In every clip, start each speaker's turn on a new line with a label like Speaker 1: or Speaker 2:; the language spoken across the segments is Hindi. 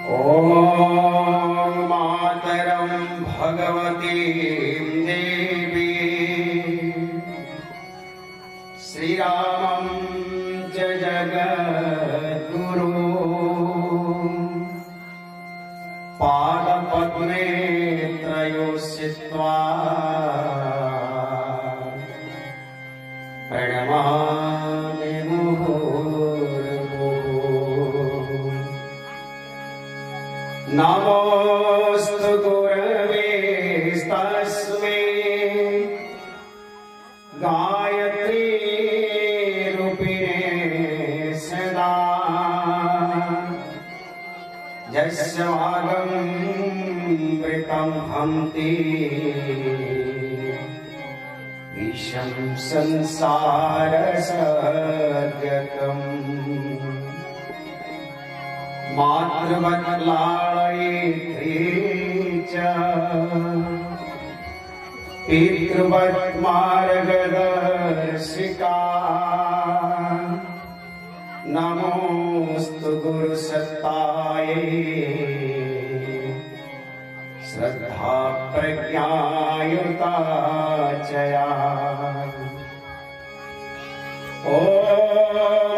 Speaker 1: ॐ मातरं भगवतीं देवी श्रीरामं च जगद्गुरु पादपद्मे त्रयोस्थित्वा प्रणमामि मुहुर्मुहुः। नमोऽस्तु गुरवे तस्मै गायत्री रूपिणे सदा यस्य वागमृतं हन्ति विषं संसारसागरम् मातृवत् लाळयित्री च पितृवत् मार्गदर्शिका नमोऽस्तु गुरुसत्तायै श्रद्धा प्रज्ञायुता च या। ॐ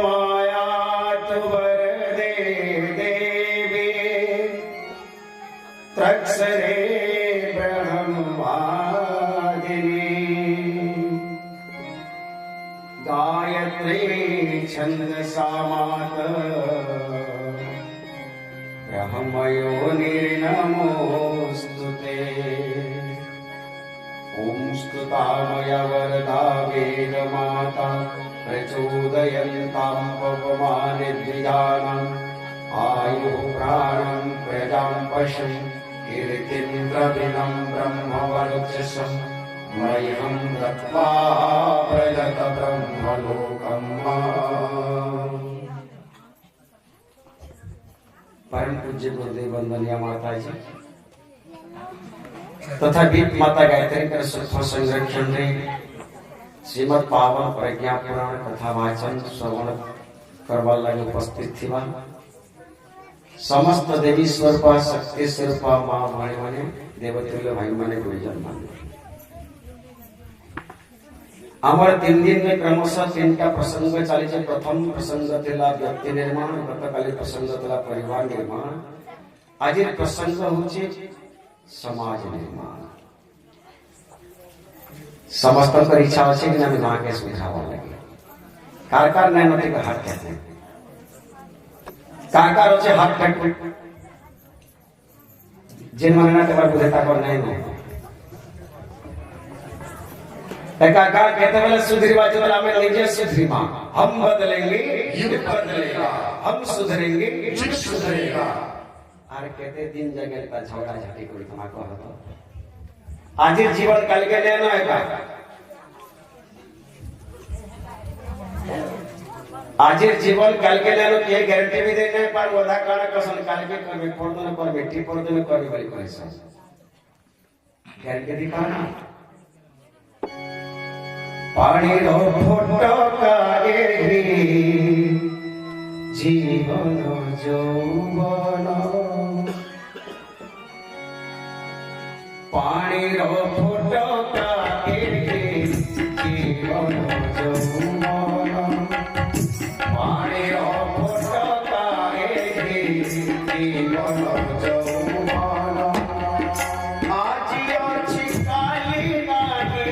Speaker 1: मायातु वरदे देवी त्रक्षरे ब्रह्मवादिनी गायत्री छन्दसा माता ब्रह्मयोनिर्नमोऽस्तु ते। ॐ स्तुतामय वरदा वेदमाता प्रचोदयन्तां पवमानद्विजानाम् आयुः प्राणं प्रजां पशुं कीर्तिं द्रविणं ब्रह्मवर्चसं मह्यं दत्त्वा प्रजत ब्रह्मलोकम्। परम पूज्य गुरुदेव वंदनीय माता जी तथा दीप माता गायत्री कर सुख संरक्षण रे श्रीमद पावन प्रज्ञा पुराण कथा वाचन श्रवण करवा लगे उपस्थित थी समस्त देवी स्वरूप शक्ति स्वरूप माँ भाई माने देवतुल्य भाई माने गुरुजन माने आमर 3 दिन में क्रमशः 3टा प्रसंग चली। प्रथम प्रसंग थिला व्यक्ति निर्माण, गतकाली प्रसंग थिला परिवार निर्माण, आज प्रसंग होचे समाज निर्माण। समस्त इच्छा अच्छे कि नाम माँ के सुझाव लगे कारकार नहीं होते हाथ कहते हैं कारकार होचे हाथ कट जिन मनना तबार बुझेता को नहीं हो कारकार कहते वाला सुधरी बाजू वाला में लीजिए सुधरी माँ हम बदलेंगे युग बदलेगा हम सुधरेंगे युग सुधरेगा। और कहते दिन जगह का झगड़ा झाटी कोई धमाका होता आज जीवन कल के लेना है का आज जीवन कल के लेनो के गारंटी भी देने पर वधा कारण कसन काल के करबे पड़दन करबे टी पड़दन करबे बड़ी पैसा गारंटी दिखाना पानी रो फोटो का जीवन यौवन पानी रो फोटो का जीवन यौवन पानी रो फोटो का जीवन यौवन आज अच्छी काली नागी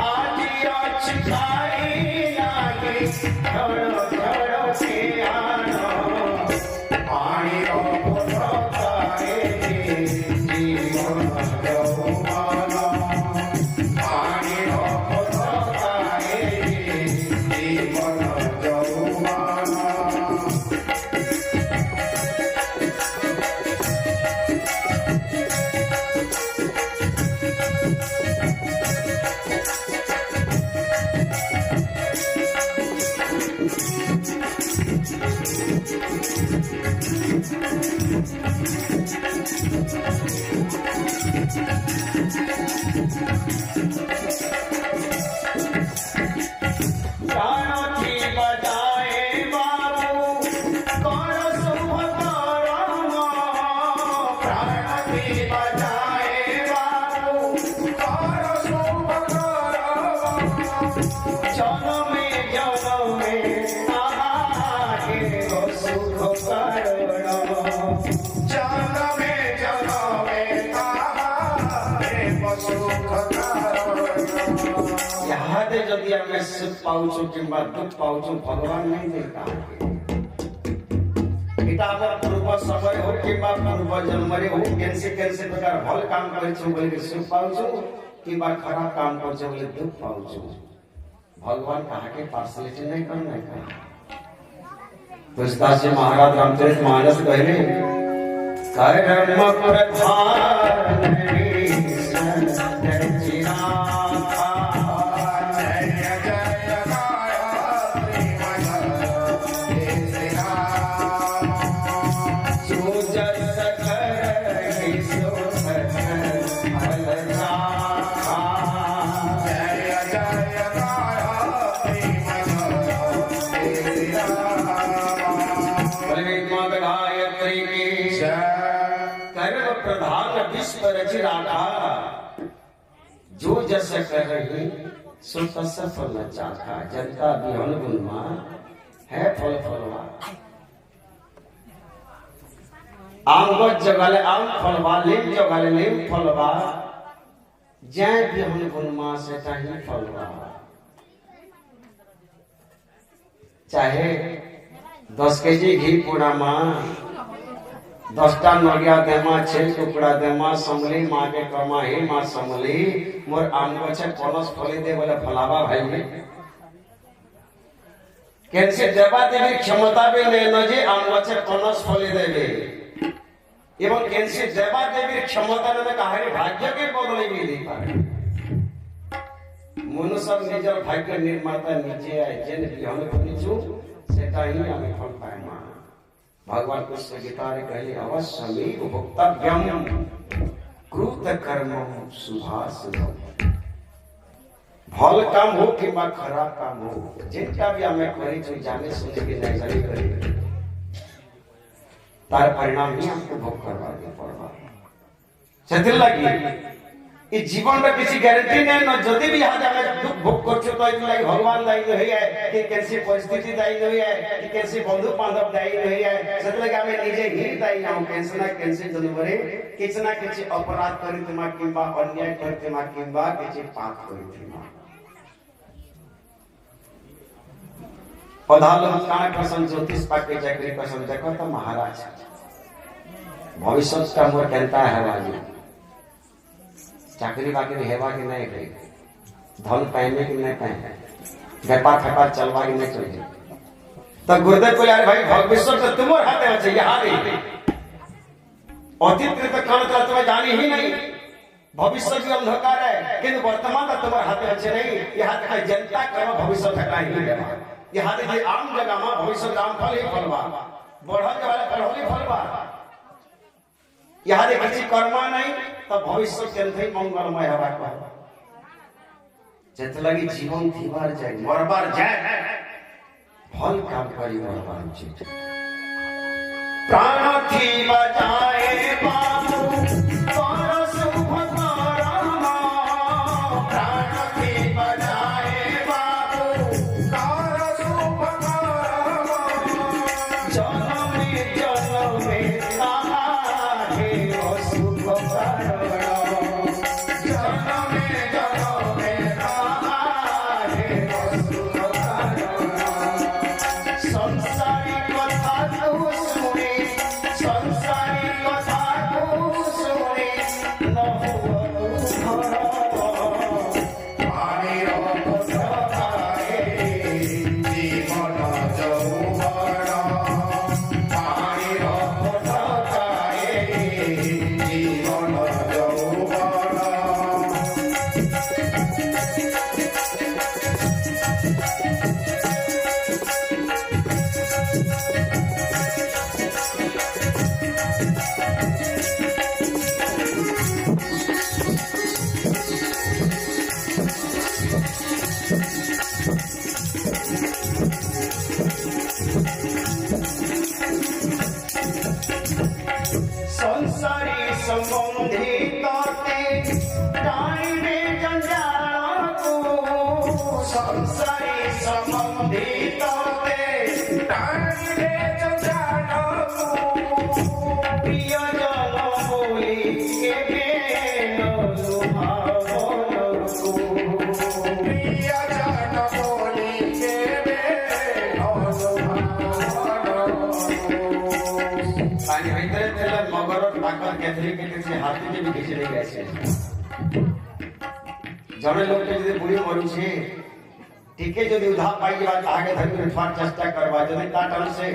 Speaker 1: आज अच्छी काली नागी धड़ो धड़ो के आना पानी रो फोटो का जीवन यौवन पानी रो फोटो का जीवन यौवन। यार मैं सुख पाऊँ कि दुख पाऊँ भगवान नहीं देता इटा हमर पूर्व समय हो कि पूर्व जन्म रे हो कैसे कैसे प्रकार भल काम करे छु बोले सुख पाऊँ कि खराब काम कर बोले दुख पाऊँ भगवान कहा के पार्सलिटी नहीं करना है तुलसीदास जी महाराज रामचरित मानस कहले कर्म प्रधान जो जस कर रही सो तस फल चाखा जनता बिहन गुणमा है फल फलवा आम गज जगाले आम फलवा लीम जगाले लीम फलवा जय बिहन गुणमा से चाहे फलवा चाहे 10 केजी घी पूरा मां 10टा नड़िया देमा 6 टुकड़ा देमा समली माँ के कमा ही माँ समली मोर आम गछे पनस फली दे बोले फलावा भाई कैसे देवा देवी क्षमता भी नहीं न जे आम गछे पनस फली देवे एवं कैसे देवा देवी क्षमता ने कहानी भाग्य के बदले भी दी पारे मनुष्य निजर भाग्य निर्माता निजे आए जेन बिहन करिछु सेटा ही हमें फल पाए मां भगवान कृष्ण गीता रे कहले अवश्यमेव भोक्तव्यम कृत कर्मं शुभाशुभम भल काम हो कि खराब काम हो जिनका भी हमें करी जो जाने सुने के नहीं जाने करी तार परिणाम ही हमको भोग करवा दे पड़वा सेथिल लगी ई जीवन में किसी गारंटी नहीं न जदी भी यहाँ जाके दुख भोग करछो तो इतना लागी भगवान दायी नहीं है कि कैसी परिस्थिति दायी नहीं है कि कैसी बंधु बांधव दायी नहीं है सेथिल लगी हमें निजे ही दायी ना कैसे ना कैसे जन्मरे किसी ना किसी अपराध करितमा किंबा अन्याय करितमा किंबा किसी पाप करितमा पधालो कान कसम ज्योतिष पाके चाकरी कसम देखो तो महाराज भविष्य का मोर कहता है बाजी चाकरी बाकरी हेवा की नहीं गई धन पहने की नहीं पहने व्यापार ठेपार चलवा की नहीं चलिए तो गुरुदेव को यार भाई भविष्य तो तुम्हारे हाथ में चाहिए हाथ ही अतीत तो कौन था तुम्हें जानी ही नहीं भविष्य भी अंधकार है किंतु वर्तमान तो तुम्हारे हाथ में अच्छे नहीं यहाँ तक जनता करो भविष्य ठका ही है यहाँ तक आम जगह में भविष्य आम फल ही फलवा बढ़ल वाले फल होली फलवा यहाँ किसी कर्मा नहीं तो भविष्य के मंगलमय हवा जेत लगी जीवन थीबार जाए मरबार जाए भल काम करी मरबार उचित प्राण थी बजाए बाबू पर शुभ करामा प्राण थी बजाए बाबू कर शुभ करामा जन्म में
Speaker 2: प्रिय जन
Speaker 1: पानी भीतर तेल मगर ताकत केथली के से हाथी के भी खींच ले गए जने लोग के यदि बुढ़ी मरु छे टीके यदि उधार पाई बा आगे धरि उठवार चेष्टा करबा जने ताटन से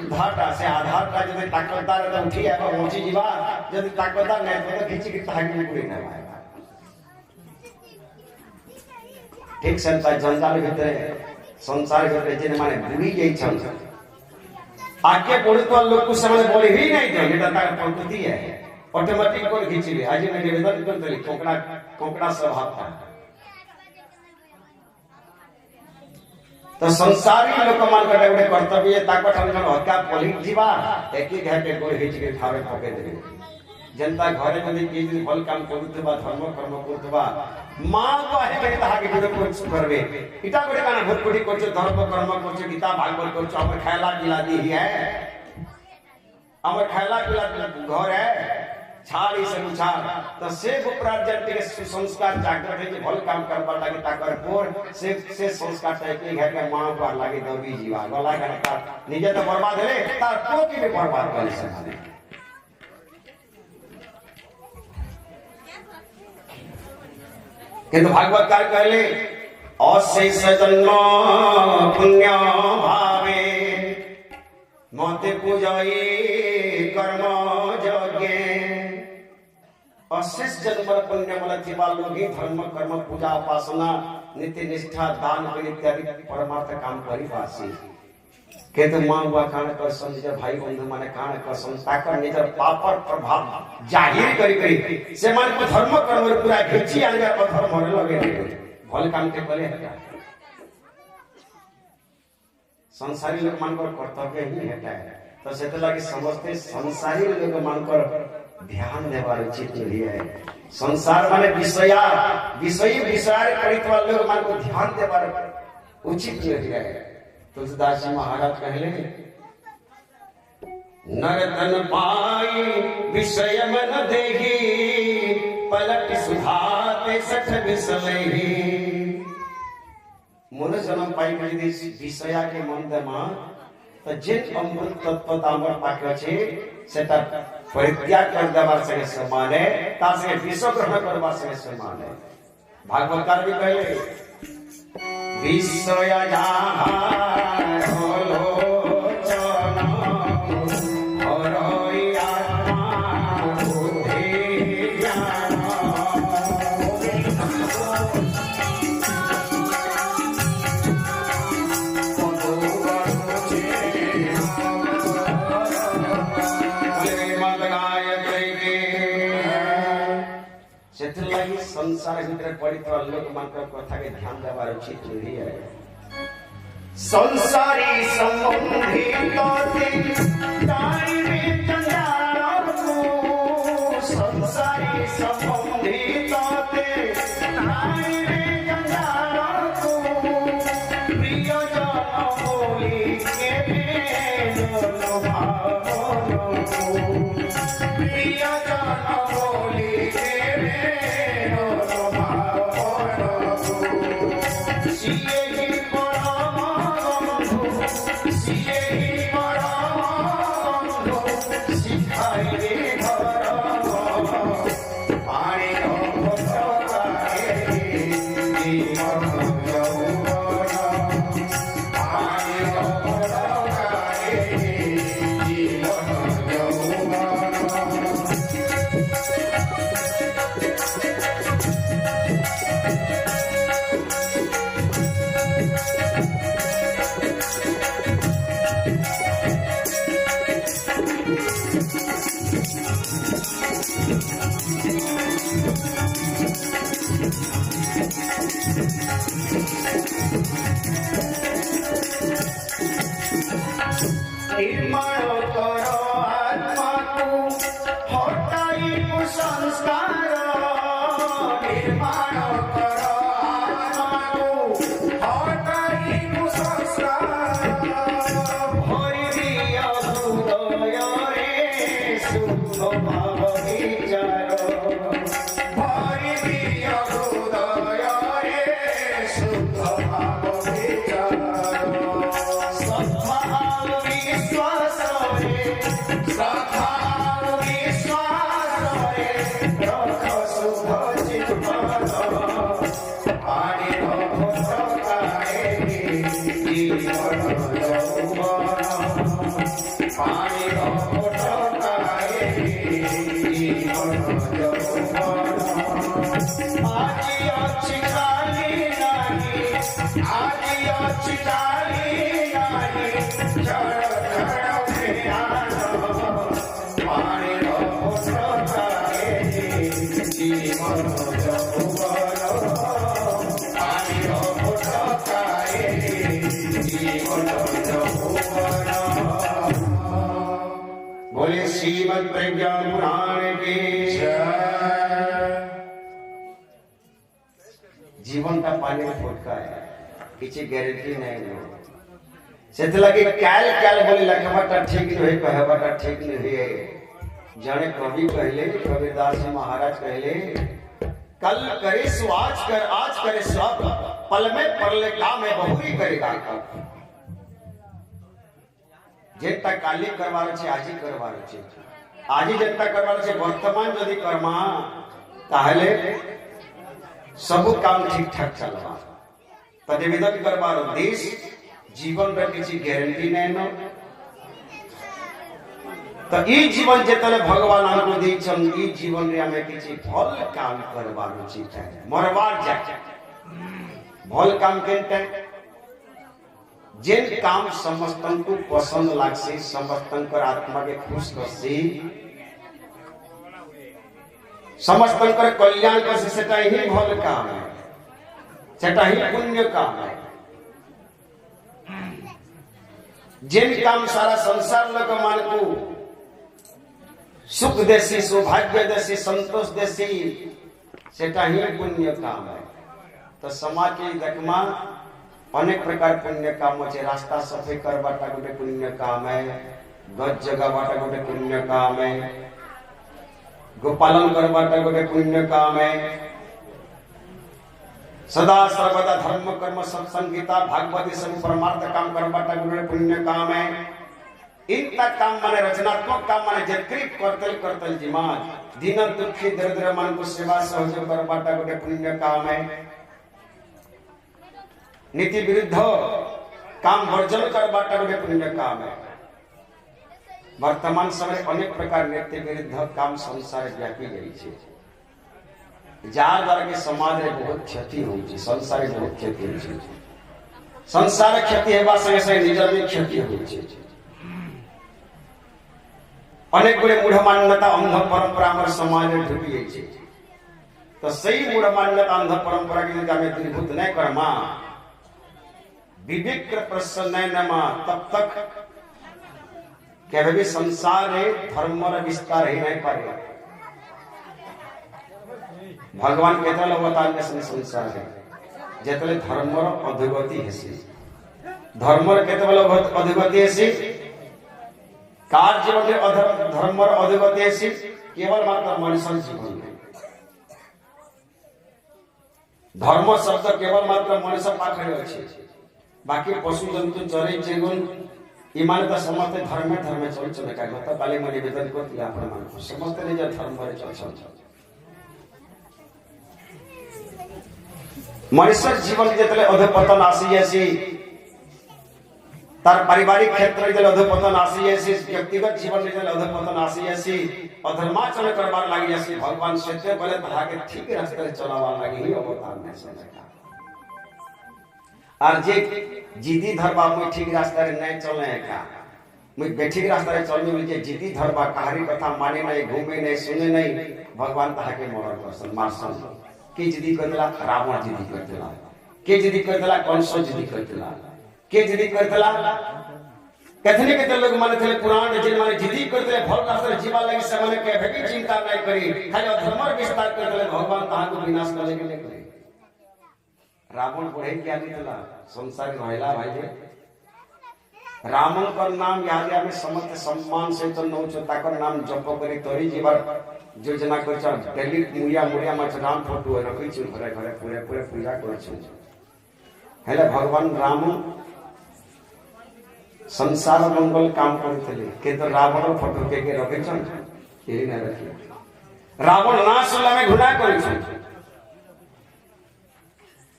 Speaker 1: उधारटा से आधारटा यदि ताकतदार त उठी आबा पहुंची जीवा यदि ताकतदार नै तो खींच के ताकि बुढ़ी नै आएगा ठीक संता जंजाल भीतर संसार भीतर जे माने बुढ़ी जाई छन आके पड़ुवा लोग को समय बोले ही नहीं दे एटा तार प्रकृति है ऑटोमेटिक को खींचली आज मैं निवेदन करतली कोकड़ा स्वभाव था तो संसारी लोक मान का गोटे कर्तव्य ताको ठन हत्या पलिक जीवा एक ही घाटे को खींच के ठावे पके देबे जनता घरे में के दिन फल काम करतबा धर्म कर्म करतबा मां को है ताहा के गुण को करबे इटा गोटे काना भोटकोटी करछ धर्म कर्म करछ गीता भागवत करछ हमर खायला पिला दी है हमर खायला पिला घर है छाड़ी से उछाड़ तो से उपराजन के संस्कार जागृत है जे भल काम करबा लागे ताकर पोर से संस्कार टाइप के घर के मां को लागे दबी जीवा गला का निजे तो बर्बाद है तार को की भी बर्बाद कर सकते किंतु भागवतकार कहले अशेष जन्म पुण्य भावे मते पूजये कर्म यज्ञ अशेष जन्म पुण्य मला थिबा लोगी धर्म कर्म पूजा उपासना नीति निष्ठा दान इत्यादि परमार्थ काम करी पासी केतु मां बुआ कान कर संजय भाई बंधु माने कान कर संताकर निजर पापर प्रभाव जाहिर करी करी से मान को धर्म कर्म पूरा खिची आने पर धर्म रे लगे भल काम के करे हटा संसारी लोग मान कर कर्तव्य ही हटा है तो सेते लागे समझते संसारी लोग मान कर ध्यान देवार उचित नहीं है संसार माने विषय करित वाले लोग मान को ध्यान देवार उचित नहीं है तुलसीदास जी महाराज कहले नरतन पाई विषय मन देही पलट सुधाते सठ विसलही मन जन्म पाई यदि विषया के मन दमा तो जिन अमृत तत्व तामर पाके छे सेटा परित्याग कर देवार संगे समान है ता से विष ग्रहण करवार संगे समान है भागवतकार भी कहले विषय जहां होलो चना हरई आत्मा बुद्धि ज्ञान संसार भीतर पड़ी तो लोक मानकर कथा के ध्यान देवार उचित नहीं है संसारी संबंधी तोते ताई में जंजाल को संसारी संबंधी तोते ताई में जंजाल को प्रिय जन बोली के बेनो भावनो प्रिय जन बोली के बोले श्रीमद् प्रज्ञा पुराण के जीवन का पानी फुटका है किसी गारंटी नहीं लो से लगे काल काल बोले लखबटा ठीक नहीं कहबटा ठीक नहीं है जाने कवि कहले कबीरदास जी महाराज कहले कल करे सो आज करे सब पल में परले काम है बहुरी करेगा जेता काली करवार छे आजी करवार छे आजी जेता करवार छे वर्तमान यदि कर्मा ताहले सब काम ठीक ठाक चलवा तदेविदन करवार देश जीवन रे किछि गारंटी नै न तो ई जीवन जेतले भगवान हमको दैछन ई जीवन रे हमें किछि भल काम करवार छी मरवार जाय भल काम केनते जेन काम समस्तन को पसंद लागसी समस्तन कर आत्मा के खुश करसी समस्तन कर कल्याण करसी सेटा ही भल काम है सेटा ही पुण्य काम है जेन काम सारा संसार लोग मान को सुख देसी सौभाग्य देसी संतोष देसी सेटा ही पुण्य काम है तो समाज के देखमा अनेक प्रकार पुण्य काम है रास्ता सफाई करवाटा गोटे पुण्य काम है गज जगावाटा गोटे पुण्य काम है गोपालन करवाटा गोटे पुण्य काम है सदा सर्वदा धर्म कर्म सत्संग गीता भागवती सब परमार्थ काम करवाटा गोटे पुण्य काम है इनका काम माने रचनात्मक काम माने जत्री करतल जिमान दीन दुखी दरिद्र मन को सेवा सहयोग करवाटा गोटे पुण्य काम है नीति विरुद्ध काम वर्जन करवाटा गोटे पुण्य काम है वर्तमान समय अनेक प्रकार नीति विरुद्ध काम संसार व्यापी गई छे जार द्वारा के समाज रे बहुत क्षति होई छे संसार रे बहुत क्षति होई छे संसार क्षति हेबा संगे संगे निज में क्षति होई छे अनेक गुड़े मूढ़ मान्यता अंध परंपरा हमर समाज में ढुकी गई छे तो सही मूढ़ मान्यता अंध परंपरा के यदि हमें दूरीभूत नहीं करमा विवेक प्रसन्न नमा तब तक केवल संसार है धर्म विस्तार ही नहीं पाएगा भगवान केतल अवतार में संसार है जेतले धर्म अधोगति हेसी धर्म केतल अधोगति हेसी कार्य में धर्म अधोगति हेसी केवल मात्र मनुष्य जीवन में धर्म शब्द केवल मात्र मनुष्य पाखरे अछि बाकी पशु जंतु चरे चेगुन ईमान तो समस्त धर्म चल चले का गत काली मैं निवेदन करती आपण मान समस्त निज धर्म रे चल मनुष्य जीवन जेतले अधपतन आसी जैसी तार पारिवारिक क्षेत्र रे अधपतन आसी जैसी व्यक्तिगत जीवन रे अधपतन आसी जैसी अधर्माचरण करबार लागि जैसी भगवान सत्य बोले तहा के ठीक रास्ते रे चलावा लागि ही अवतार में समय और जे जिदी धरबा मुई ठीक रास्ता रे नहीं चलने का मुई बेठिक रास्ता रे चलने मिल जे जिदी धरबा कहारी कथा माने नहीं घूमे नहीं सुने नहीं भगवान ताहा के मरण करसन मारसन के जिदी करतला रावण जिदी करतला के जिदी करतला कंस जिदी करतला के जिदी करतला कथने के लोग माने थे पुराण जिन माने जिदी करतले भल रास्ता रे जीवा लागि से माने के भेकी चिंता नहीं करी खाली धर्म विस्तार करतले भगवान ताहा को विनाश करे के नहीं करे रावण पढ़े क्या निकला संसार रहला भाई जे रामन कर नाम याद हमें समस्त सम्मान से तो नौ ताकर नाम जप करी तोरी जीवर योजना कर दिल्ली मुड़िया मच राम फोटो रखी छु घरे घरे पूरे पूरे पूजा कर छु हेले भगवान राम संसार मंगल काम करथले के तो रावण फोटो के रखे छन केही न रखी रावण नाश में घुना करी छु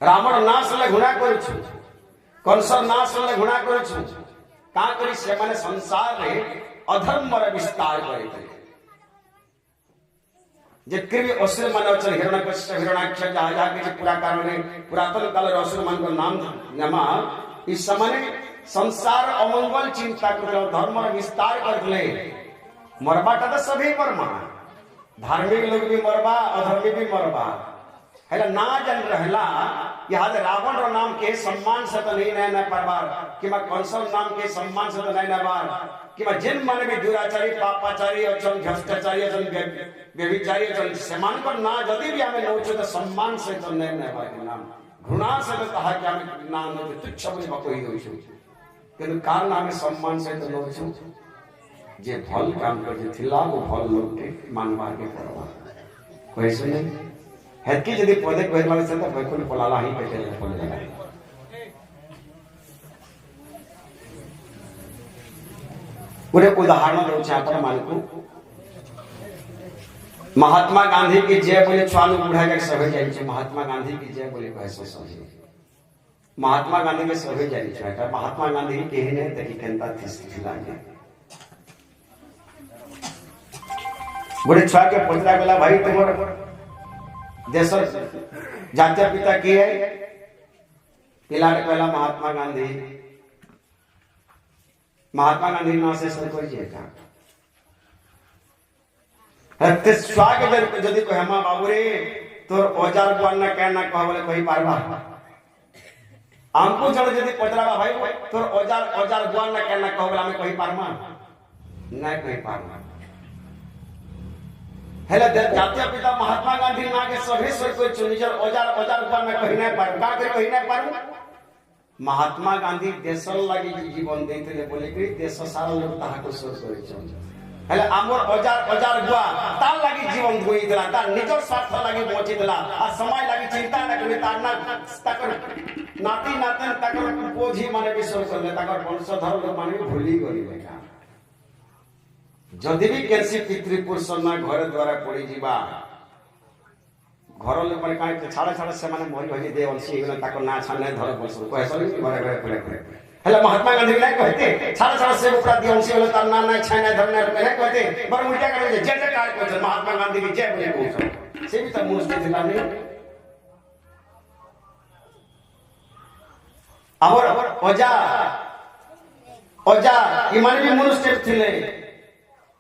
Speaker 1: रावण नाश ले घुणा करू कंस नाश ले घुणा करू का करी से माने संसार रे अधर्म रे विस्तार करे जितके भी असुर मान अच्छे हिरण्यकश्यप हिरण्याक्ष जहाँ जहाँ किसी पूरा कारण पुरातन काल असुर मान को नाम नमा इस समय संसार अमंगल चिंता कर धर्म विस्तार करते मरबाटा तो सभी मरमा धार्मिक लोग भी मरबा अधर्मी भी मरबा है ना जन रहला यहाँ रावण रो नाम के सम्मान से तो नहीं नया परवार कि मैं कंसल नाम के सम्मान से तो नहीं नवार कि मैं जिन मन भी दुराचारी पापाचारी अचन भ्रष्टाचारी अचन व्यभिचारी अचन समान को ना जदि भी हमें नोचो तो सम्मान से तो नहीं नवा के नाम घृणा से तो कहा कि हमें नाम नोचो तुच्छ बुझ बकोई दोइछु किंतु कारण हमें सम्मान से तो नोचो जे भल काम कर जे थिला वो भल लोग के मानवा के करवा कोई सुने हेतकी यदि पदे कहला से तो बैकुल पलाला ही बैठे पड़ जाएगा पूरे उदाहरण दो छात्र मान को महात्मा गांधी की जय बोले चालू बुढ़ा के सभे जाई छे महात्मा गांधी की जय बोले कैसे समझे महात्मा गांधी के सभे जाई छे महात्मा गांधी के ने तकी केनता थिला के बड़े छुआ के पचरा गला भाई तुमर देश जातीय पिता की है पिलाड़ पहला महात्मा गांधी ना से सर कोई जेका हते स्वाग जदि को हेमा बाबू रे तोर औजार बुआन ना कहना कह बोले कोई पारबा आंको जड़ जदि पचराबा भाई तोर औजार बुआन ना कहना कह बोले हमें कोई पारमा ना कोई पारमा हेला जातीय पिता महात्मा गांधी ना के सभी सोच कोई चुनिजर औजार बुआन ना कहि ना पार का करे कहि ना पारू महात्मा गांधी देशल लागि जीवन देते बोले कि देश सारा लोग ताहा को सोच करे छ हेले आमर औजार बुआ तार लागि जीवन गोई देला तार निजर स्वार्थ लागि मोची देला आ समय लागि चिंता न करी तार ना ताकर नाती नातन ताकर पोजी माने विश्वास करले ताकर वंशधर लोग माने भूली गरी लेका जदि भी केसी पितृपुरुष ना घर द्वारा पड़ी जीवा घर लोग माने काहे छाड़ा छाड़ा से माने मरि भई दे वंशी एगो ताकर ना छाने धर बस कोइ सरी घरे घरे घरे हेला महात्मा गांधी नहीं कहते छाड़ा छाड़ा से ऊपर दी वंशी वाला तार ना ना छाने धरने नहीं कहते बर उल्टा करे जय जयकार कहते महात्मा गांधी की जय बोले को से भी तो मुस्लिम थिला नहीं और ओजा ईमान भी मनुष्य थिले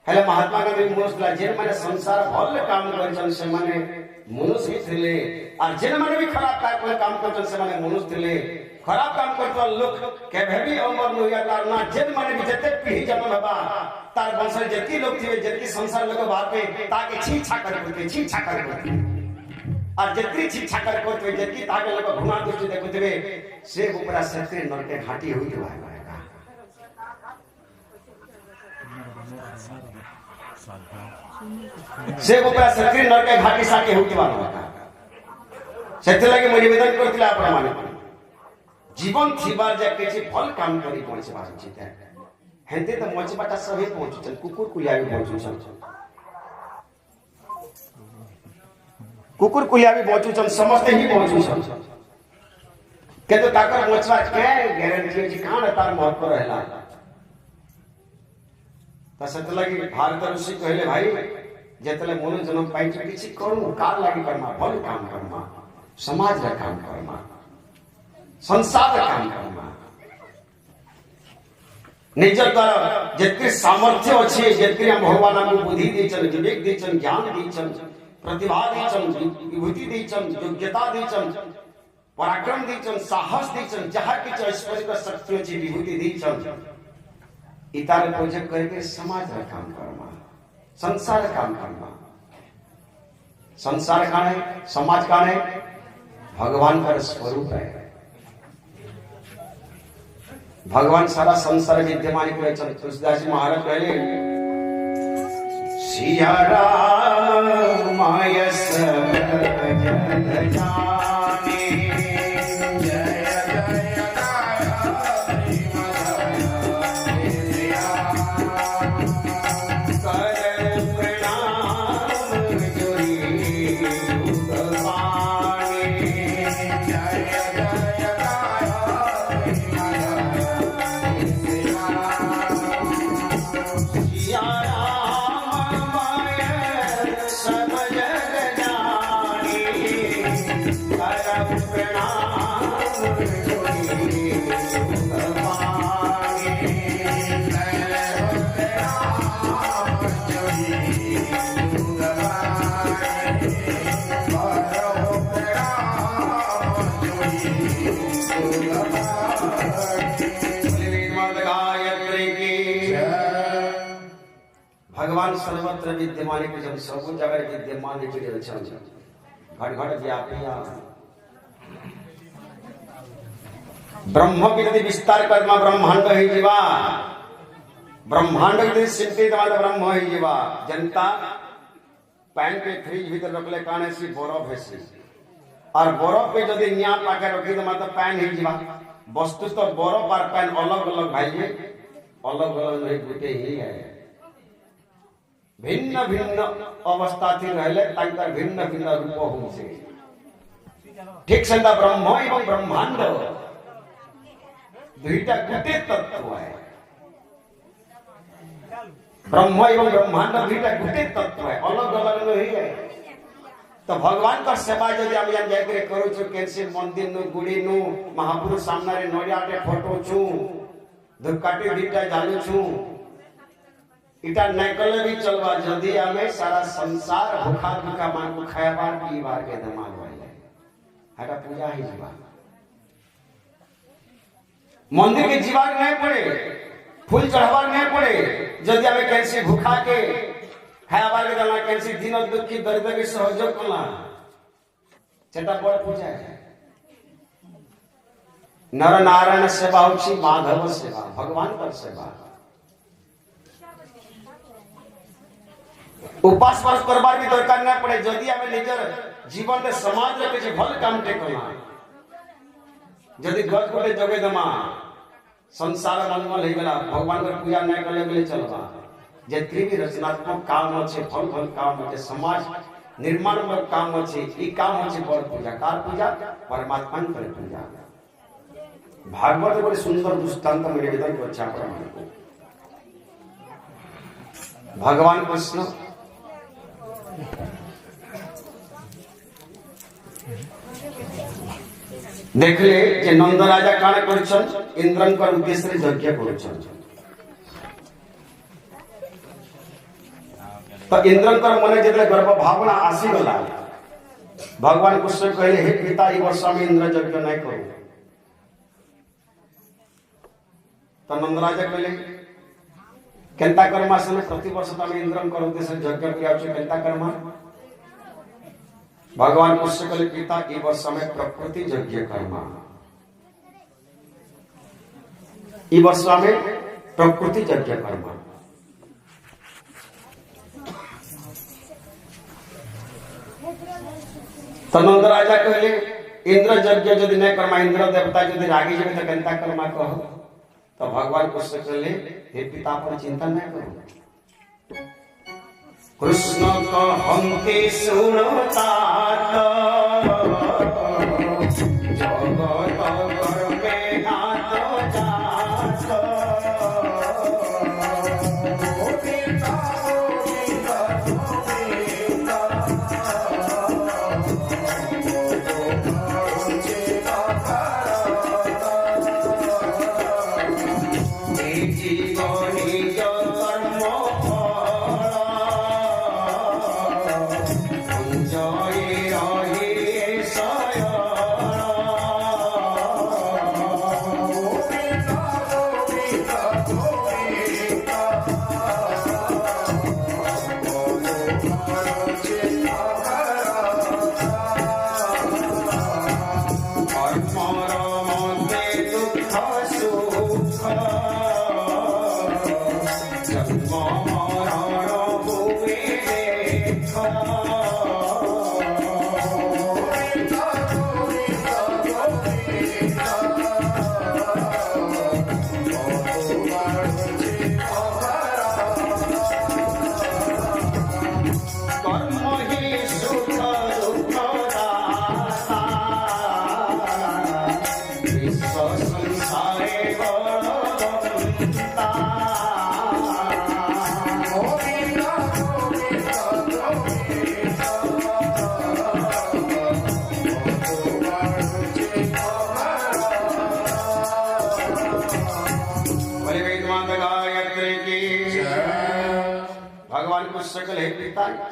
Speaker 1: हेले महात्मा गांधी मनुष्य जेन माने संसार भल काम करछन से माने मनुष्य थिले और जेन माने भी खराब काम करछन से माने मनुष्य थिले खराब काम करतो लोग केबे भी अमर नहिया तार ना जेन माने भी जते पीढ़ी जन्म हबा तार वंश जति लोग थिवे जति संसार लोग बात पे ताके छी छा कर और जति छी छा कर करते जति ताके लोग घुमा दृष्टि देखुथिवे से ऊपरा सत्य नरके घाटी होई हुआ है से ऊपरा सत्य नरके घाटी साके होई हुआ है सत्य लगे मैं निवेदन करथिला आपण माने जीवन थिबार जे केछि फल काम करी पहुंचे बार उचित है हेते त मोच बाटा सभी पहुंचुछन कुकुर कुलिया भी पहुंचुछन कुकुर कुलिया भी पहुंचुछन समस्त ही पहुंचुछन के तो ताकर मोचवा के गारंटी जे कान तार महत्व रहला त सत लगी भारत ऋषि कहले भाई जेतले मोन जन्म पाइ किछि करू काल लागि करमा भल काम करमा समाज रा काम करमा संसार काम करमा निज द्वारा जितने सामर्थ्य अच्छे जितने भगवान हमको बुद्धि देचन विवेक देचन ज्ञान देचन प्रतिभा देचन विभूति देचन योग्यता देचन पराक्रम देचन साहस देचन जहाँ किछ ऐश्वर्य का शक्ति अच्छी विभूति देचन इतारे प्रोजेक्ट करके समाज का काम करमा संसार काम करमा संसार का है समाज का है भगवान का स्वरूप है भगवान सारा संसार विद्यमान को तुलसीदास जी महाराज कहले सिया राम माय सब जग जाने जय जय कर प्रणाम जोरी भगवान जय जय सर्वत्र विद्यमान के जब सब जगह विद्यमान के अच्छा घट घट व्यापी ब्रह्म की विस्तार कर्म ब्रह्मांड ही जीवा ब्रह्मांड की सिद्धि ब्रह्म ही जीवा जनता पैन के फ्रिज भीतर रखले काने सी बरफ है और बरफ पे जदि निया पाके रखी दमा तो पैन ही जीवा वस्तु तो बरफ और पैन अलग अलग भाई अलग अलग नहीं गुटे ही है भिन्न भिन्न अवस्था थी रहले तांकर भिन्न भिन्न रूप होउछे ठीक सेंता ब्रह्म एवं ब्रह्मांड दुईटा गुटे तत्व है ब्रह्म एवं ब्रह्मांड दुईटा गुटे तत्व है अलग अलग नहीं है तो भगवान का सेवा जदि आम जाकर करू छु केनसी मंदिर नु गुड़ी नु महापुरुष सामने रे नडियाटे फोटो छु धूपकाठी दीटा जालू छु इटा नहीं कले भी चलवा जदि आमे सारा संसार भूखा भूखा मान को खायबार पीबार के दिमाग वाले हटा पूजा ही जीवा मंदिर के जीवार नहीं पड़े फूल चढ़ावार नहीं पड़े जदि आमे केनसी भूखा के खायबार के दला केनसी दिन दुखी दरिद्र के सहयोग कला सेटा बड़ पूजा है नर नारायण सेवा होछि माधव सेवा भगवान पर सेवा उपास पास करबार भी दरकार नहीं पड़े जदि आमे निजर जीवन में समाज रे किछ भल काम टे कला जदि गज कोटे जगे दमा संसार मंगल हे गेला भगवान के पूजा नहीं करले गेले चलबा जेत्री भी रचनात्मक काम अछि फल फल काम अछि समाज निर्माण में काम अछि ई काम अछि बड़ पूजा कार पूजा परमात्मा पर पूजा भागवत बड़े सुंदर दृष्टांत मेरे विधान को अच्छा प्रमाण भगवान कृष्ण देखले जे नंद राजा काने करछन इंद्रन कर उद्देश्य रे यज्ञ करछन तो इंद्रन कर मने जेतले गर्भ भावना आसी गला भगवान कृष्ण कहले हे पिता ई वर्ष में इंद्र यज्ञ नहीं करू तो नंद राजा कहले केंता कर्मा से प्रति वर्ष तमे इंद्रन कर उद्देश्य यज्ञ किया छ केंता कर्मा भगवान कृष्ण कहले पिता ई वर्ष में प्रकृति यज्ञ कर्मा ई वर्ष में प्रकृति यज्ञ कर्मा तनंद राजा कहले इंद्र यज्ञ यदि नहीं कर्मा इंद्र देवता यदि रागी जेबे त केंता कर्मा कहो तो भगवान कृष्ण कहले हे पिता पर चिंता नहीं करो कृष्ण कहन्ति सुनो तात जगत कर्मे हाथ जात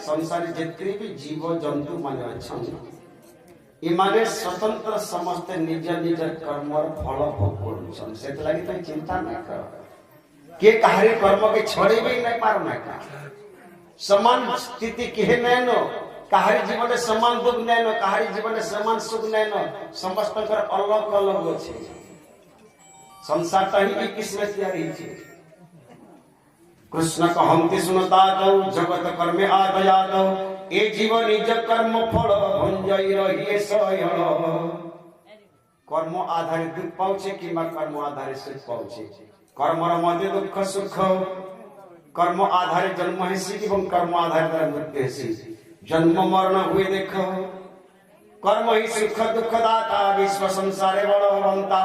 Speaker 1: संसार जितने भी जीव जंतु माने अच्छा इमाने स्वतंत्र समस्त निज निज कर्म फल भोग करूछन सेत लागि त चिंता न कर के कहारी कर्म के छोड़े भी नहीं पार ना का समान स्थिति किहे नैन कहारी जीवन में समान दुख नैन कहारी जीवन में समान सुख नैन समस्त अलग अलग अच्छे संसार ही किस्मत तैयारी कृष्ण कहती सुनता जगत कर्मे आदयात ए जीवन निज कर्म फल भंजई रहिए सयण कर्म आधारित दुख पाउछे किंबा कर्म आधारित सुख पाउछे कर्मर मध्य दुख सुख कर्म आधारित जन्म हेसी एवं कर्म आधारित मृत्यु हेसी जन्म मरण हुए देख कर्म ही सुख दुख दाता विश्व संसारे बलवंता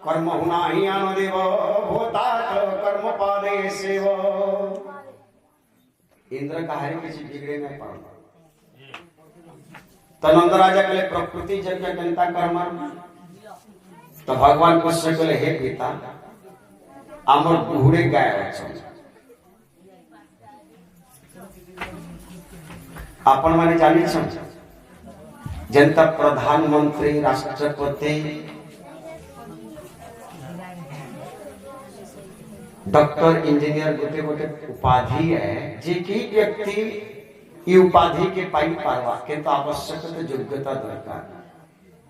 Speaker 1: कर्म हुना ही आनदेव होता कर्म पादे सेव इंद्र कहारी किसी बिगड़े में पड़ तनंद राजा के लिए प्रकृति यज्ञ जनता कर्म तो भगवान कृष्ण कहले हे पिता आमर बुहुड़े गाय अच्छा आपण माने जानी छन जनता प्रधानमंत्री राष्ट्रपति डॉक्टर इंजीनियर गोटे गोटे उपाधि है जे कि व्यक्ति ये उपाधि के पाई पारवा के तो आवश्यक योग्यता दरकार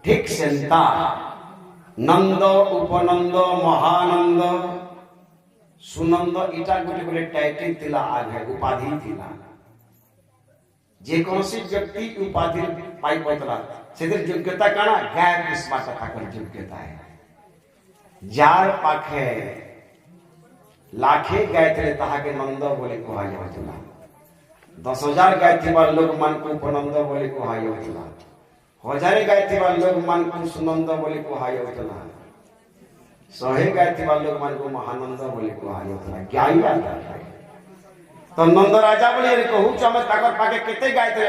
Speaker 1: ठीक सेंता नंद उपनंद महानंद सुनंद इटा गोटे गोटे टाइटल थिला आगे उपाधि थिला जे कौनसी व्यक्ति उपाधि पाई पतला से योग्यता काना गाय किस्मा कथा कर योग्यता है जार पाखे लाखे गाय थे ताहा के नंद बोले कहा जाउला 10,000 गाय थी लोग मान को उपनंद बोले कहा जाउला हजारे गाय थी लोग मान को सुनंद बोले कहा जाउला 100 गाय थी लोग मान को महानंद बोले कहा जाउला गाय आता तो नंद राजा बोले कहू चम ताकर पाके केते गाय थे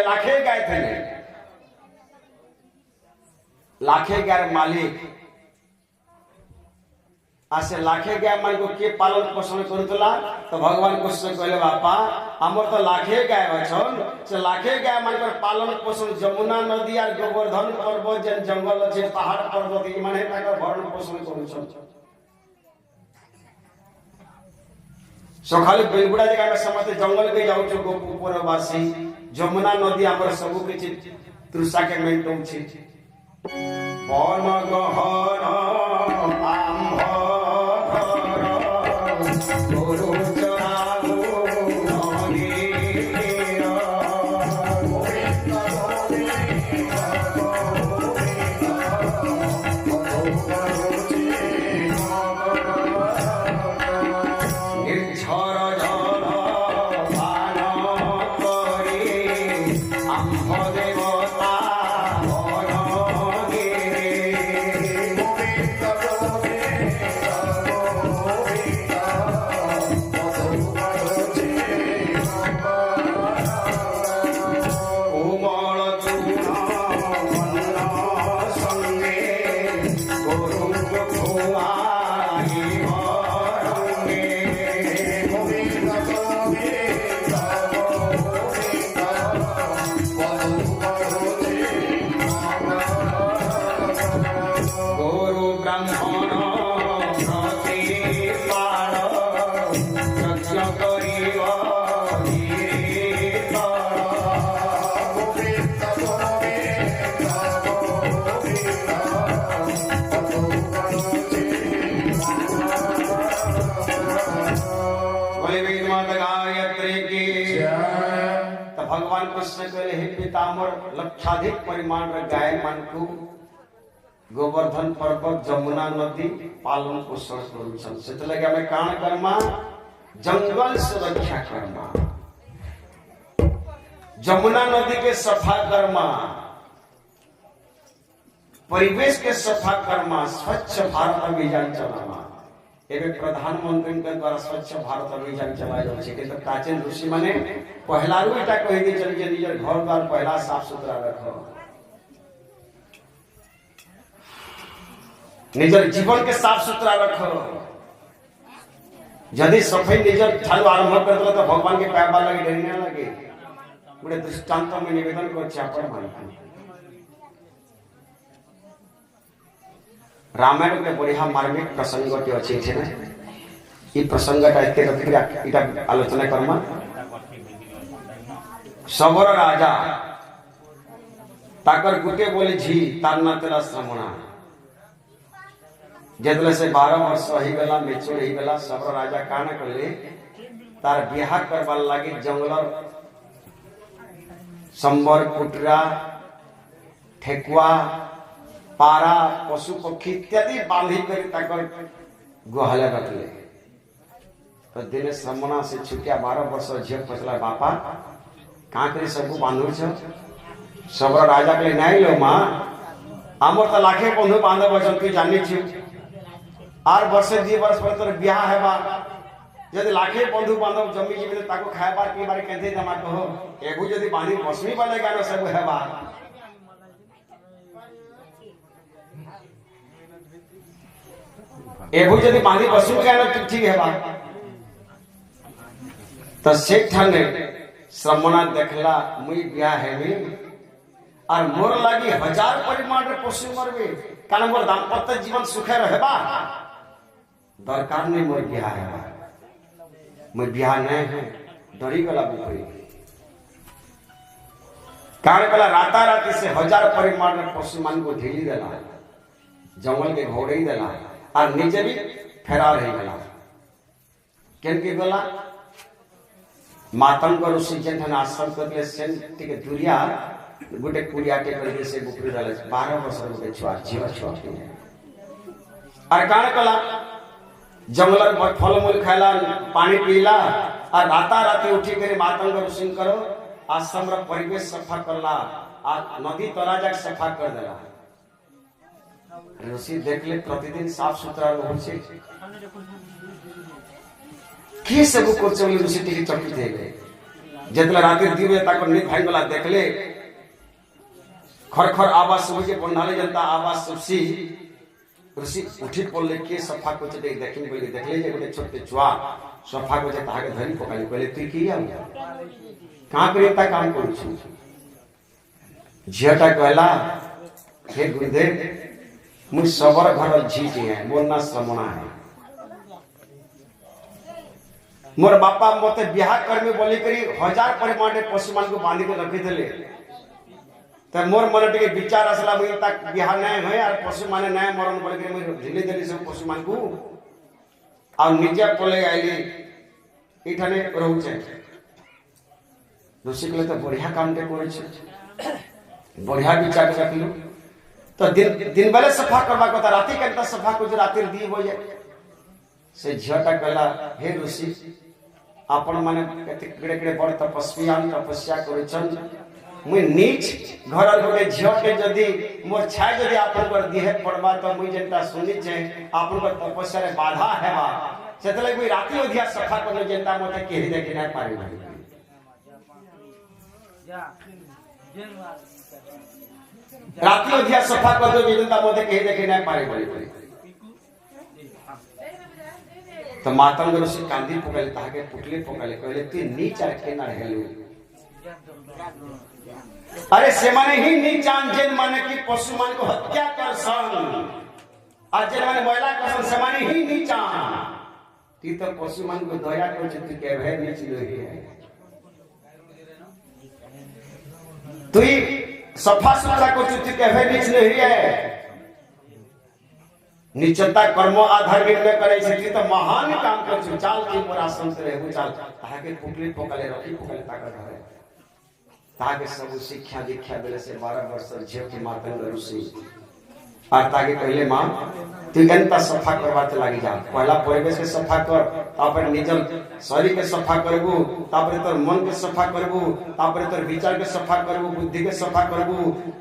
Speaker 1: लाखे गाय मालिक आसे लाखे गाय मान को के पालन पोषण करतला तो भगवान कृष्ण कहले बापा हमर तो लाखे गाय बचन से लाखे गाय मान कर पालन पोषण जमुना नदी और गोवर्धन पर्वत जन जंगल अछि पहाड़ पर्वत ई माने ताकर भरण पोषण करू सखाली बेलगुड़ा जगह में समस्त जंगल के जाऊ छो गोपुरवासी जमुना नदी हमर सब किछि तृषा के मेंटौ छी वन गहन आंभ गोरु चराऊ भगवान कृष्ण कहले हे पितामर लक्षाधिक परिमाण रे गाय मान को गोवर्धन पर्वत जमुना नदी पालन पोषण करूछन सेत लगे हमें कान कर्मा जंगल सुरक्षा कर्मा जमुना नदी के सफा कर्मा परिवेश के सफा कर्मा स्वच्छ भारत अभियान चलाना एवं प्रधानमंत्री के द्वारा स्वच्छ भारत अभियान चलाया जाए कि तो प्राचीन ऋषि माने पहला रूटा कह दी चली जे निजर घर द्वार पहला साफ सुथरा रखो निजर जीवन के साफ सुथरा रखो यदि सफाई निजर ठालू आरंभ कर दो तो भगवान के पैर लगे डर नहीं लगे बड़े दृष्टांत में निवेदन कर चापड़ मान रामायण के बढ़िया मार्मिक प्रसंग अच्छी ना ये प्रसंग आलोचना करमा सबର राजा ताकर गुटे बोली झी तार ना तेरा श्रमणा जेतले से 12 वर्ष ही गला मेचूर ही गला सबरो राजा काना करले तार बियाह करबार लागी जंगलर संबर कुटरा ठेकुआ पारा पशु पक्षी इत्यादि बांधी कर ताकर गुहाले रखले तो दिने श्रमणा से छुटिया 12 वर्ष झील पचला बापा कहाँ करे सबको बांधु छ सबरो राजा के नहीं लो माँ आमर तो लाखे बंधु बांधव वचन तू जानी छी आर वर्ष 2 वर्ष पर तोर बियाह हेबा यदि लाखे बंधु बांधव जमी जीवित ताको खायबार पीबार केथे जमा कहो एगु यदि बांधी बसमी वाले गानो सब हेबा एगु यदि बांधी बसमी गानो ठीक हेबा तो शेख ठाने श्रमणा देखला मुई बियाह हेबी और मोर लागी 1000 परिमाण रे पशु मरबे कारण मोर दाम्पत्य जीवन सुखे रहबा दरकार नहीं मोर बियाह हेबा मैं बियाह नहीं है डरी गला बुकरी कारण कला राता राती से 1000 परिमाण रे पशु मान को ढीली देला जंगल के घोड़े देला और निजे भी फेरार हो गला केन के गला मातंग ऋषि जेठन आश्रम करले सेन टिके दुरिया गुटे कुड़िया के करके से बुकरी डाले 12 वर्ष गुटे छुआ जीव छुआ और काण कला जंगल में फल मूल खाला पानी पीला और राता राती उठी करे मातंग ऋषि करो आश्रम रा परिवेश सफा करला आ नदी तरा जाक सफा कर देला ऋषि देखले प्रतिदिन साफ सुथरा रहै छै की सब को चली ऋषि टिके चकी थे गए जेतला राती 2 बजे तक नींद भांग गला देखले खर खर आवाज सुबह के बंधाले जनता आवाज सुबसी ऋषि उठी पड़ले के सफा को चटे देखिन बोले देखले जे गोटे छोटे छुआ सफा को जे ताके धरी पकाली कहले तू की आ कहां करे ता काम करू छु झियाटा कहला हे गुरुदेव मु सबर घर झी के है मोर ना श्रमणा है मोर बापा मते बियाह करमे बोली करी 1000 परिमाण रे पशु मान को बांधी के रखि देले त मोर मन टिके विचार असला मुई तक बियाह नहीं होय और पशु माने नहीं मरण बोले के मुई ढिले देली सब पशु मान को आ निजे पले आइली इठाने रहू छे ऋषि कहले तो बढ़िया काम के करे छे बढ़िया विचार रखलु तो दिन बेले सफा करबा को राती के सफा को राती दी हो जाए से झियाटा कहला हे ऋषि आपण माने कते केड़े केड़े बड़ तपस्या करिछन मुई नीच घर गोटे झियो के जदी मोर छाय जदी आपण पर दिहे पड़बा तो मुई जेंता सुनि छै आपण पर तपस्या रे बाधा हेबा सेतले मुई राती अधिया सफा करले जेंता मते केहि देखि ना पारि राती अधिया सफा कर दो जेंता मते केहि देखि ना पारि तो मातंग ऋषि कांदी पकड़ले ताके पुटले पकड़ले कहले तू नीच आर के ना हेलु अरे से माने ही नीचान जेन माने कि पशु मान को हत्या कर सन आज जेन माने महिला कर सन से माने ही नीचान ती तो पशु मान को दया कर जति के भय नीच लोही है तू सफा सुथरा को जति के भय नीच लोही है निचता कर्म आधार निर्णय करे छै तो महान काम कर छु चाल की पूरा संत रहू चाल ताके पुकली पोकले रखी पोकले ताका धरे ताके सब शिक्षा दीक्षा देले से 12 वर्ष झियो के मातंग ऋषि और ताके कहले मां तू गंता सफा करबाते लागि जा पहला परिवेश के सफा कर तापर निजल शरीर के सफा करबू तापर तोर मन के सफा करबू तापर तोर विचार के सफा करबू बुद्धि के सफा करबू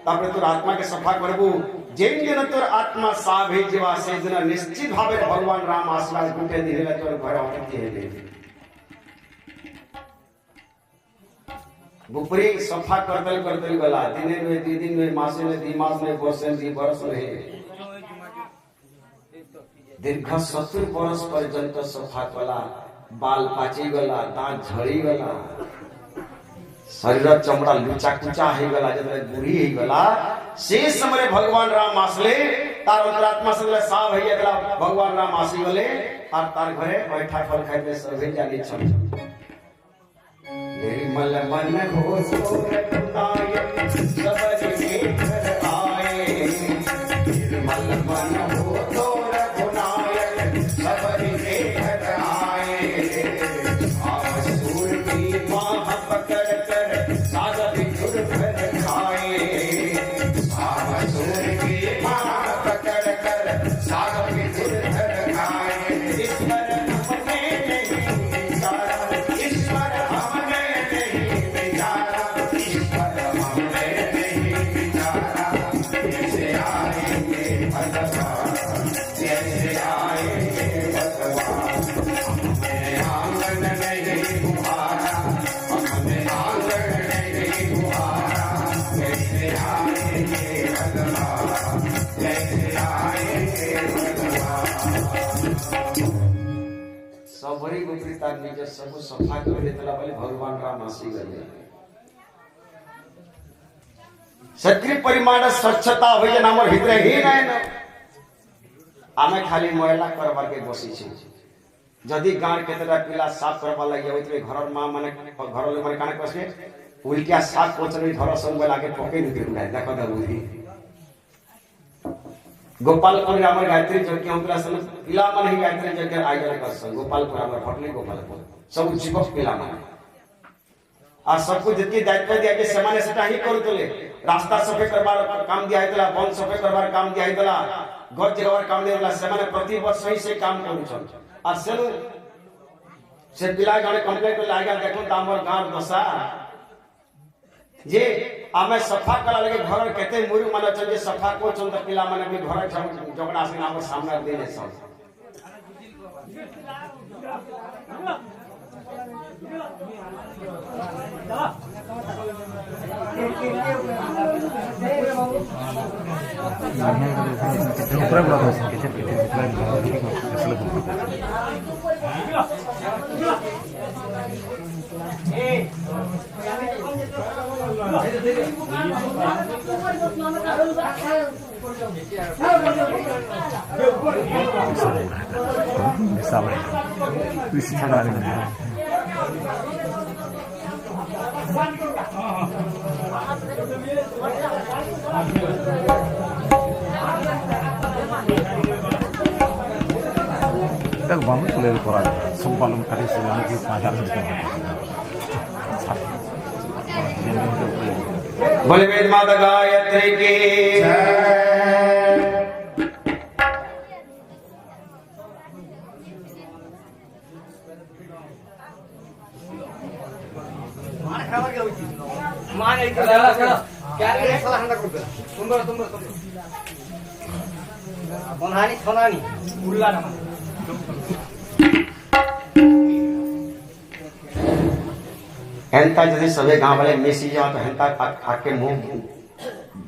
Speaker 1: तापर तोर आत्मा के सफा करबू जेन दिन तोर आत्मा साफ हे जीवा से दिन निश्चित भावे भगवान राम आशीर्वाद गुटे दिले तोर घर औटती है बुपरी सफा करतल गला दिने में 2 दिन में मासे में 2 मास में वर्ष में दीर्घ 70 वर्ष पर्यंत सफा कला बाल पाची गला दांत झड़ी गला शरीर चमड़ा लुचा कुचा हे गला जब बुढ़ी हे गला से समय भगवान राम आसले तार अंतरात्मा से साफ हे गला भगवान राम आसी गले और तार घरे बैठा फल खाइबे सब जानी छ निर्मल मन हो तो रघुनायक सबरी के घर आए। निर्मल मन हो तो रघुनायक सबरी के घर आए। आमसूर की बाह पकड़ कर सागर विधुर घर खाए। आमसूर की बाह पकड़ कर सागर विधुर घर खाए। ईश्वर हमने नहीं विचारा, ईश्वर हमने नहीं विचारा, ईश्वर हमने नहीं विचारा। कैसे आएंगे भगवान, कैसे आएंगे भगवान। हमने आंगन नहीं बुहारा, हमने आंगन नहीं बुहारा। कैसे आएंगे भगवान, कैसे आएंगे भगवान। सबरी गोत्री तार निज सब सफा कर देतला बोले भगवान राम आसी गले। सत्री परिमाण स्वच्छता होय हमर भीतर ही नै न। आमे खाली महिला करबार के बसी छी। जदि गांव केतरा पिला साफ करबा लागि होइतले घर मां माने घर ले माने काने कसके उल्टिया साफ कोचरी घर संग लागे पके दिते उडा देखो द बुद्धि। गोपालपुर हमर गायत्री यज्ञ होतला सन पिला मन ही गायत्री यज्ञ आइले करसन। गोपालपुर हमर फटले गोपालपुर सब जीवक पिला मन आ सब कुछ जति दायित्व दिया के समाने सेटा ही करतले। रास्ता सफे करबार काम दिया हैतला, वन सफे करबार काम दिया हैतला, गज जगवार काम दिया हैतला। समाने प्रति वर्ष सही से काम करूछन। आ सेनु से पिला गाने कंप्लेंट कर लागा देखो त हमर गांव दशा जे आमे सफा कला लगे घर केते मुरु मन छ जे सफा को छन त पिला माने भी घर झगड़ा से हमर सामने देने सब।
Speaker 2: Vamos a leer por ahí. Son balones que se van a quitar.
Speaker 1: बोले वेद माता गायत्री की जय। हेंता जैसे सबे गांव वाले मेसी जा तो हेंता आके मुंह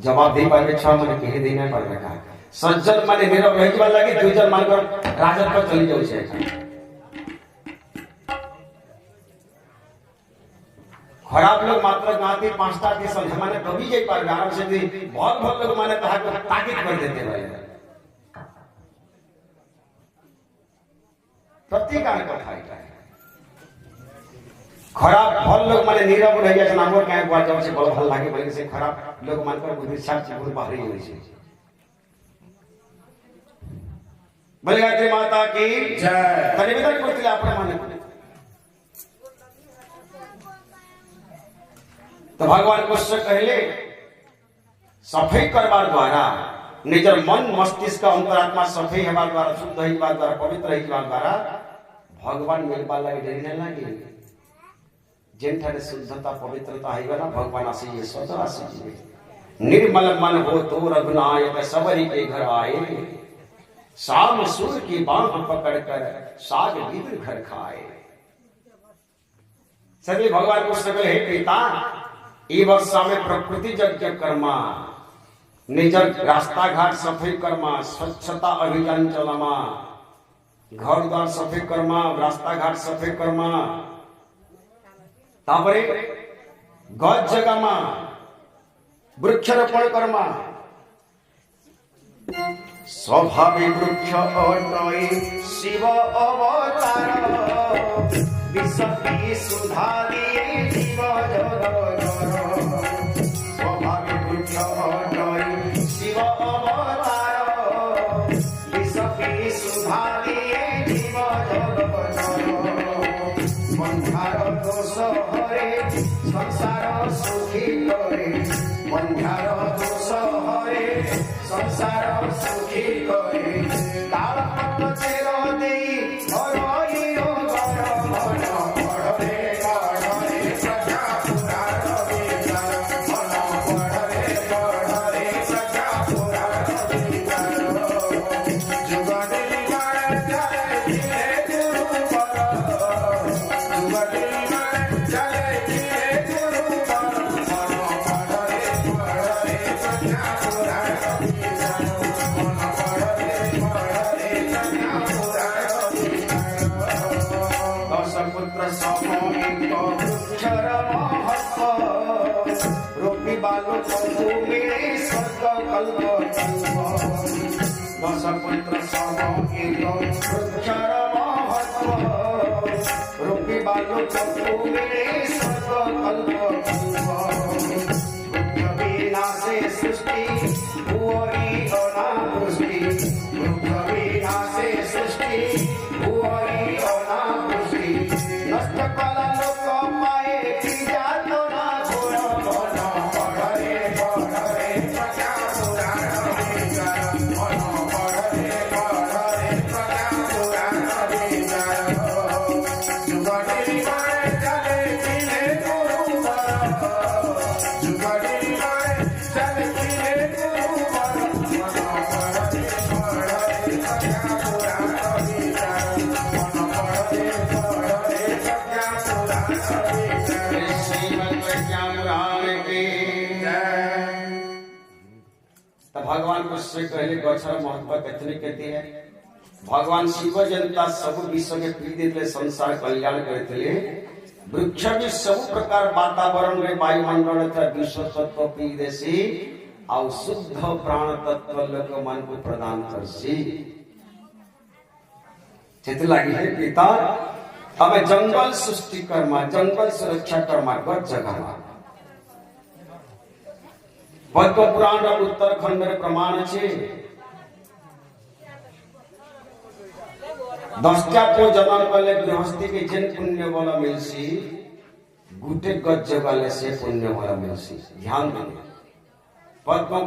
Speaker 1: जवाब दे पावे छ माने कहे देना पड़बे का। सज्जन माने नीरव रहि के लागे दुइजन मानकर राजन पर चली जाउ छै। खराब लोग मात्र गाती पांचटा के समझ माने कभी जाई पावे आराम से भी बहुत बहुत लोग माने कहा को ताकीद कर देते रहे। प्रतिकार कथा है खराब फल लोग माने नीरव रह जाय नामो काय बुआ जाउ से बड़ भल लागे बोले से खराब लोग मानकर बुद्धि साफ से बहुत बाहरी होय छै। बोले गायत्री माता की जय। निवेदन करतिला अपने माने तो भगवान कृष्ण कहले सफाई करबार द्वारा निजर मन मस्तिष्क अंतरात्मा सफाई हेबा द्वारा शुद्ध हेबा द्वारा पवित्र हेबा द्वारा भगवान मिलबा लागि देरी न लागे। जेंठारे शुद्धता पवित्रता आईगला भगवान आसी ये स्वतः आसी जी। निर्मल मन हो तो रघुनायक सबरी के घर आए। शाम सूर की बांह पकड़ कर साग विधुर घर खाए। सभी भगवान को सकल हे पिता ई वर्षा में प्रकृति यज्ञ कर्मा निज रास्ता घाट सफाई कर्मा स्वच्छता अभियान चलामा घर द्वार सफाई कर्मा रास्ता घाट सफाई कर्मा तापरे गज जगामा वृक्षरोपण कर्मा स्वभावी वृक्ष अटई शिव अवतार विष की सुधा दिए सुखी करे बंध्यार दोष हरे संसार सुखी करे ताल पत्र चेर देई हरइयो घर मन पढ़रे प्रजा पुराण विचार मन पढ़रे प्रजा पुराण विचार जुगति मार चले धीरे गुरु पर जुगति मार चले धीरे गुरु पर मन पढ़रे प्रजा पुराण विचार मन पढ़रे प्रजा पुराण विचार दस पुत्र समोहित वृक्षर महत्व रोपी बालु मिले स्वर्ग कल्प दस पुत्र समोहित वृक्षर महत्व रोपी बालु मिले स्वर्ग कल्प वृक्ष विनाशे सृष्टि भुवि अनावृष्टि वृक्ष विनाशे सृष्टि भुवि अनावृष्टि नष्ट कला लोक माये जात ना घोर मन पढ़रे प्रजा पुराण विचार मन पढ़रे प्रजा पुराण विचार जुगति मार चले धीरे गुरु पर जुगति मार चले धीरे गुरु पर मन पढ़रे प्रजा पुराण विचार मन पढ़रे प्रजा पुराण विचार श्रीमद् प्रज्ञापुराण की जय। तो भगवान को से कहले गछर महत्व कथने कहते हैं भगवान शिव जनता सब विश्व के पीड़ित देते संसार कल्याण करते वृक्ष भी सब प्रकार वातावरण में वायुमंडल तथा विश्व तत्व पीदेसी और शुद्ध प्राण तत्व लोक मन को प्रदान करसी चित लगी है पिता हमें जंगल सृष्टि कर्मा जंगल सुरक्षा कर्मा गत जगह पद्म पुराण उत्तरखंड में प्रमाण छे 10टा को जन्म कले गृहस्थी के जिन पुण्य बल मिलसी गुटे गज जगले से पुण्य बल मिलसी ध्यान देना पद्म